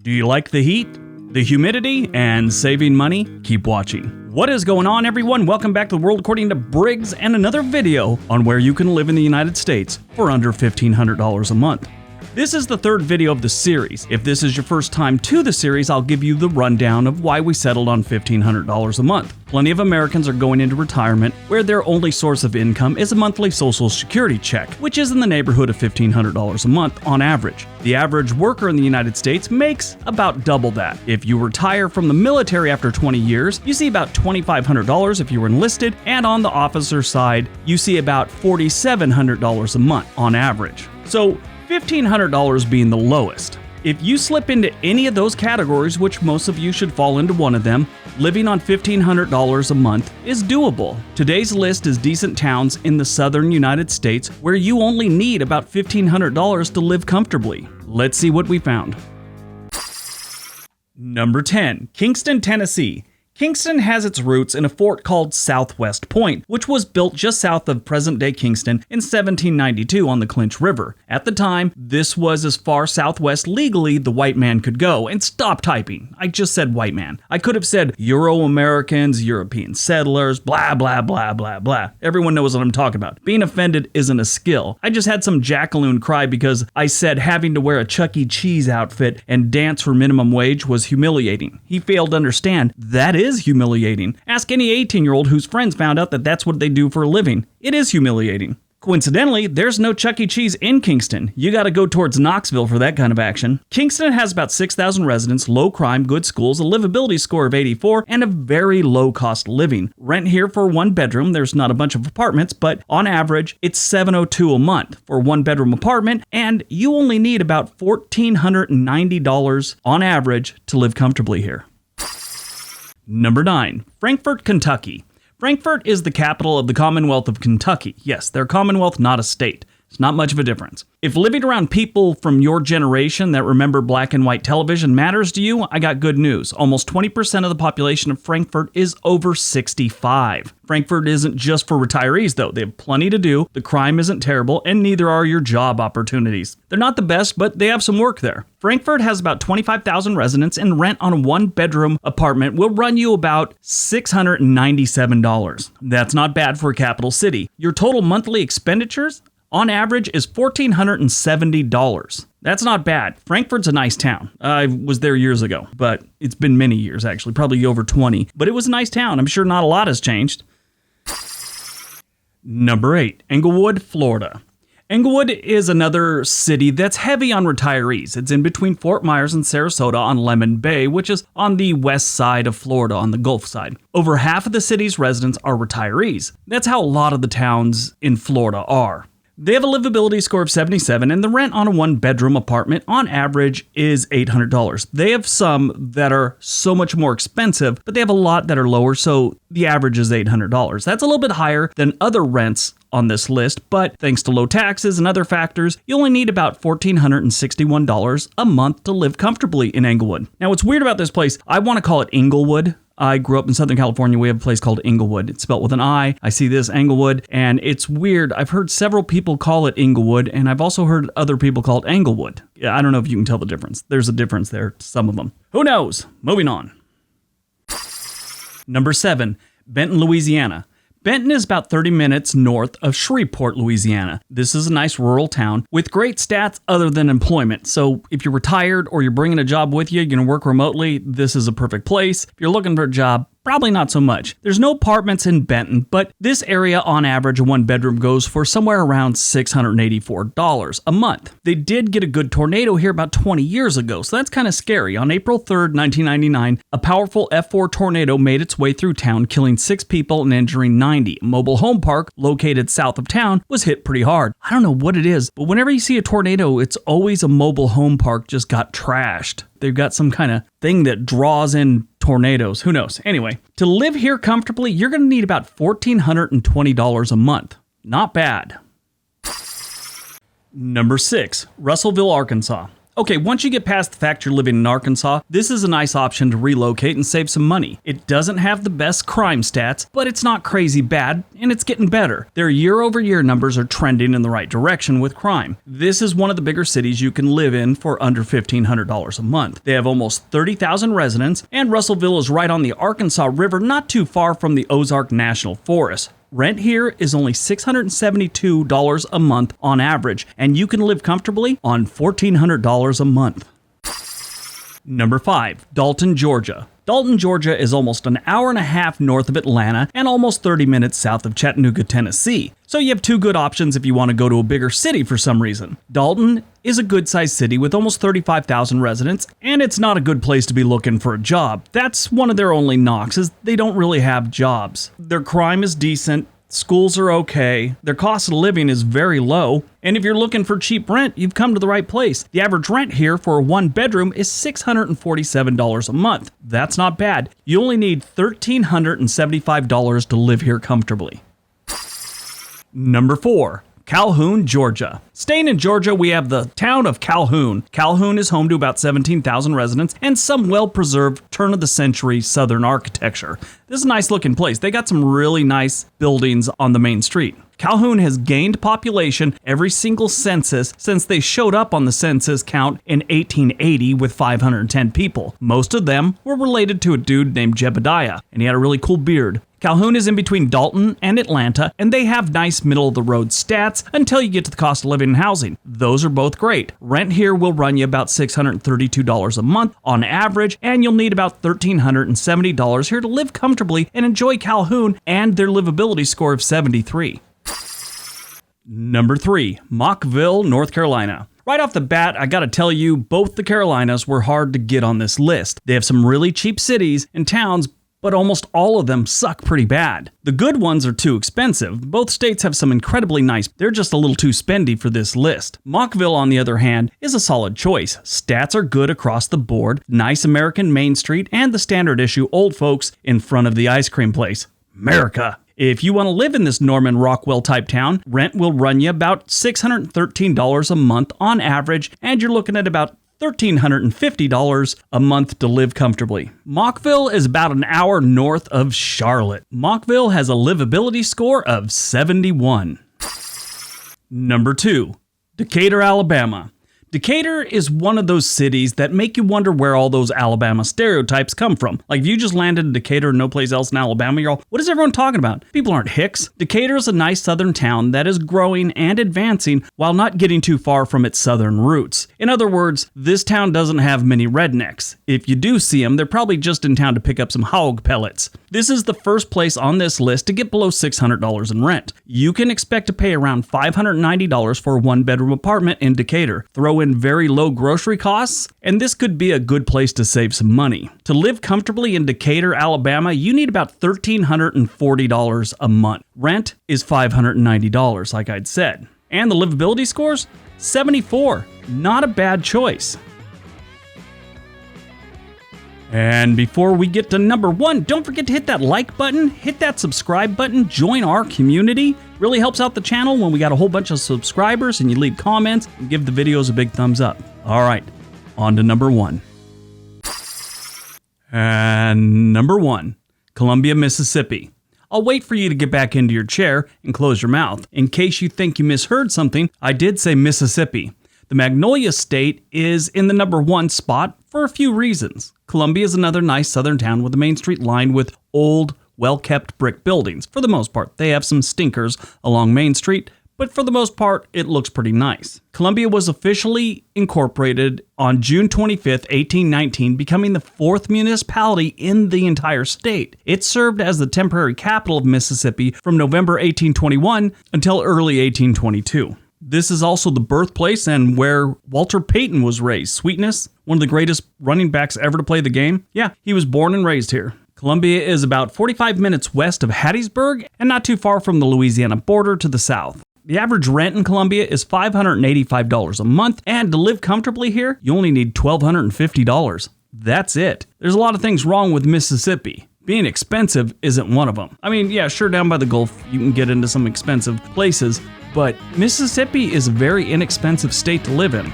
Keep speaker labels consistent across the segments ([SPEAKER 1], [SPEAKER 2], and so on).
[SPEAKER 1] Do you like the heat, the humidity, and saving money? Keep watching. What is going on, everyone? Welcome back to The World According to Briggs and another video on where you can live in the United States for under $1,500 a month. This is the third video of the series. If this is your first time to the series, I'll give you the rundown of why we settled on $1,500 a month. Plenty of Americans are going into retirement where their only source of income is a monthly Social Security check, which is in the neighborhood of $1,500 a month on average. The average worker in the United States makes about double that. If you retire from the military after 20 years, you see about $2,500 if you were enlisted, and on the officer side, you see about $4,700 a month on average. So $1,500 being the lowest. If you slip into any of those categories, which most of you should fall into one of them, living on $1,500 a month is doable. Today's list is decent towns in the southern United States where you only need about $1,500 to live comfortably. Let's see what we found. Number 10, Kingston, Tennessee. Kingston has its roots in a fort called Southwest Point, which was built just south of present-day Kingston in 1792 on the Clinch River. At the time, this was as far southwest legally the white man could go. And stop typing. I just said white man. I could have said Euro-Americans, European settlers, blah, blah, blah, blah, blah. Everyone knows what I'm talking about. Being offended isn't a skill. I just had some jackaloon cry because I said having to wear a Chuck E. Cheese outfit and dance for minimum wage was humiliating. He failed to understand that is humiliating. Ask any 18-year-old whose friends found out that that's what they do for a living. It is humiliating. Coincidentally, there's no Chuck E. Cheese in Kingston. You gotta go towards Knoxville for that kind of action. Kingston has about 6,000 residents, low crime, good schools, a livability score of 84, and a very low cost living. Rent here for one bedroom, there's not a bunch of apartments, but on average, it's $702 a month for a one bedroom apartment, and you only need about $1,490 on average to live comfortably here. Number 9, Frankfort, Kentucky. Frankfort is the capital of the Commonwealth of Kentucky. Yes, they're a commonwealth, not a state. It's not much of a difference. If living around people from your generation that remember black and white television matters to you, I got good news. Almost 20% of the population of Frankfort is over 65. Frankfort isn't just for retirees, though. They have plenty to do, the crime isn't terrible, and neither are your job opportunities. They're not the best, but they have some work there. Frankfort has about 25,000 residents, and rent on a one-bedroom apartment will run you about $697. That's not bad for a capital city. Your total monthly expenditures on average is $1,470. That's not bad. Frankfort's a nice town. I was there years ago, but it's been many years actually, probably over 20. But it was a nice town. I'm sure not a lot has changed. Number 8, ENGLEWOOD, Florida. Englewood is another city that's heavy on retirees. It's in between Fort Myers and Sarasota on Lemon Bay, which is on the west side of Florida on the Gulf side. Over half of the city's residents are retirees. That's how a lot of the towns in Florida are. They have a livability score of 77, and the rent on a one-bedroom apartment on average is $800. They have some that are so much more expensive, but they have a lot that are lower, so the average is $800. That's a little bit higher than other rents on this list, but thanks to low taxes and other factors, you only need about $1,461 a month to live comfortably in Englewood. Now, what's weird about this place, I want to call it Inglewood. I grew up in Southern California. We have a place called Inglewood. It's spelled with an I. I see this, Englewood, and it's weird. I've heard several people call it Inglewood, and I've also heard other people call it Englewood. Yeah, I don't know if you can tell the difference. There's a difference there, some of them. Who knows? Moving on. Number 7, Benton, Louisiana. Benton is about 30 minutes north of Shreveport, Louisiana. This is a nice rural town with great stats other than employment. So if you're retired or you're bringing a job with you, you're going to work remotely, this is a perfect place. If you're looking for a job, probably not so much. There's no apartments in Benton, but this area on average, a one bedroom goes for somewhere around $684 a month. They did get a good tornado here about 20 years ago, so that's kind of scary. On April 3rd, 1999, a powerful F4 tornado made its way through town, killing 6 people and injuring 90. A mobile home park located south of town was hit pretty hard. I don't know what it is, but whenever you see a tornado, it's always a mobile home park just got trashed. They've got some kind of thing that draws in tornadoes. Who knows? Anyway, to live here comfortably, you're going to need about $1,420 a month. Not bad. Number 6, Russellville, Arkansas. Okay, once you get past the fact you're living in Arkansas, this is a nice option to relocate and save some money. It doesn't have the best crime stats, but it's not crazy bad, and it's getting better. Their year-over-year numbers are trending in the right direction with crime. This is one of the bigger cities you can live in for under $1,500 a month. They have almost 30,000 residents, and Russellville is right on the Arkansas River, not too far from the Ozark National Forest. Rent here is only $672 a month on average, and you can live comfortably on $1,400 a month. Number 5, Dalton, Georgia. Dalton, Georgia is almost an hour and a half north of Atlanta and almost 30 minutes south of Chattanooga, Tennessee. So you have two good options if you want to go to a bigger city for some reason. Dalton is a good-sized city with almost 35,000 residents, and it's not a good place to be looking for a job. That's one of their only knocks, is they don't really have jobs. Their crime is decent. Schools are okay, their cost of living is very low, and if you're looking for cheap rent, you've come to the right place. The average rent here for a one-bedroom is $647 a month. That's not bad. You only need $1,375 to live here comfortably. Number 4. Calhoun, Georgia. Staying in Georgia, we have the town of Calhoun. Calhoun is home to about 17,000 residents and some well-preserved turn-of-the-century Southern architecture. This is a nice-looking place. They got some really nice buildings on the main street. Calhoun has gained population every single census since they showed up on the census count in 1880 with 510 people. Most of them were related to a dude named Jebediah, and he had a really cool beard. Calhoun is in between Dalton and Atlanta, and they have nice middle-of-the-road stats until you get to the cost of living and housing. Those are both great. Rent here will run you about $632 a month on average, and you'll need about $1,370 here to live comfortably and enjoy Calhoun and their livability score of 73. Number 3, MOCKSVILLE, North Carolina. Right off the bat, I gotta tell you, both the Carolinas were hard to get on this list. They have some really cheap cities and towns, but almost all of them suck pretty bad. The good ones are too expensive. Both states have some incredibly nice, they're just a little too spendy for this list. MOCKSVILLE, on the other hand, is a solid choice. Stats are good across the board, nice American Main Street, and the standard issue old folks in front of the ice cream place. America! If you want to live in this Norman Rockwell type town, rent will run you about $613 a month on average, and you're looking at about $1,350 a month to live comfortably. MOCKSVILLE is about an hour north of Charlotte. MOCKSVILLE has a livability score of 71. Number 2, Decatur, Alabama. Decatur is one of those cities that make you wonder where all those Alabama stereotypes come from. Like if you just landed in Decatur and no place else in Alabama, you're all, what is everyone talking about? People aren't hicks. Decatur is a nice southern town that is growing and advancing while not getting too far from its southern roots. In other words, this town doesn't have many rednecks. If you do see them, they're probably just in town to pick up some hog pellets. This is the first place on this list to get below $600 in rent. You can expect to pay around $590 for a one-bedroom apartment in Decatur. Throw in very low grocery costs, and this could be a good place to save some money. To live comfortably in Decatur, Alabama, you need about $1,340 a month. Rent is $590, like I'd said. And the livability scores? 74. Not a bad choice. And before we get to number 1, don't forget to hit that like button, hit that subscribe button, join our community. Really helps out the channel when we got a whole bunch of subscribers and you leave comments and give the videos a big thumbs up. All right, on to number 1. And number 1, Columbia, Mississippi. I'll wait for you to get back into your chair and close your mouth. In case you think you misheard something, I did say Mississippi. The Magnolia State is in the number 1 spot for a few reasons. Columbia is another nice southern town with a main street lined with old, well-kept brick buildings. For the most part, they have some stinkers along Main Street, but for the most part, it looks pretty nice. Columbia was officially incorporated on June 25th, 1819, becoming the 4th municipality in the entire state. It served as the temporary capital of Mississippi from November 1821 until early 1822. This is also the birthplace and where Walter Payton was raised. Sweetness, one of the greatest running backs ever to play the game. Yeah, he was born and raised here. Columbia is about 45 minutes west of Hattiesburg and not too far from the Louisiana border to the south. The average rent in Columbia is $585 a month, and to live comfortably here, you only need $1,250. That's it. There's a lot of things wrong with Mississippi. Being expensive isn't one of them. I mean, yeah, sure, down by the Gulf, you can get into some expensive places, but Mississippi is a very inexpensive state to live in.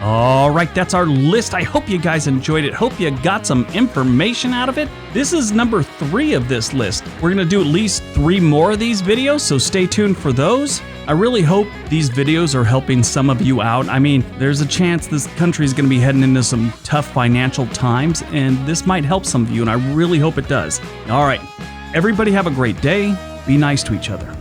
[SPEAKER 1] All right, that's our list. I hope you guys enjoyed it. Hope you got some information out of it. This is number 3 of this list. We're gonna do at least 3 more of these videos, so stay tuned for those. I really hope these videos are helping some of you out. I mean, there's a chance this country is gonna be heading into some tough financial times, and this might help some of you, and I really hope it does. All right, everybody have a great day. Be nice to each other.